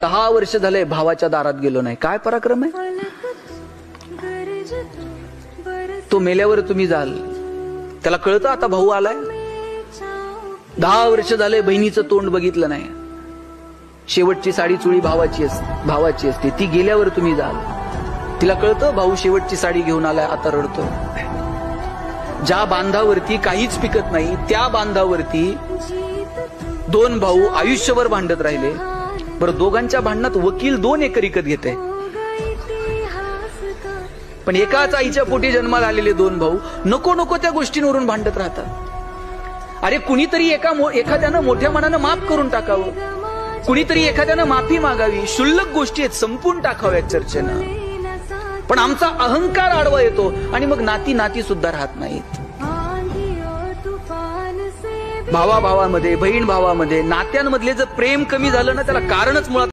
10 वर्ष झाले भावाच्या दारात गेलो नाही. काय पराक्रम आहे तो. मेल्यावर तुम्ही जाल, त्याला कळतं आता भाऊ आलाय. 10 वर्ष झाले बहिणीचं तोंड बघितलं नाही. शेवटची साडी चुळी भावाची असते, ती गेल्यावर तुम्ही जाल. तिला कळतं भाऊ शेवटची साडी घेऊन आलाय, आता रडतो. ज्या बांधावरती काहीच पिकत नाही त्या बांधावरती 2 भाऊ आयुष्यभर भांडत राहिले. बरं, दोघांच्या भांडणात वकील 2 एकर विकत घेते, पण एकाच आईच्या पोटी जन्माला आलेले 2 भाऊ नको नको त्या गोष्टींवरून भांडत राहतात. अरे कुणीतरी एखाद्यानं मोठ्या मनानं माफ करून टाकावं, कुणीतरी एखाद्यानं माफी मागावी. क्षुल्लक गोष्टी आहेत, संपून टाकाव्यात चर्चेनं. पण आमचा अहंकार आडवा येतो आणि मग नाती सुद्धा राहत नाहीत. भावाभावामध्ये, बहीण भावामध्ये, नात्यांमधले जर प्रेम कमी झालं ना, त्याला कारणच मुळात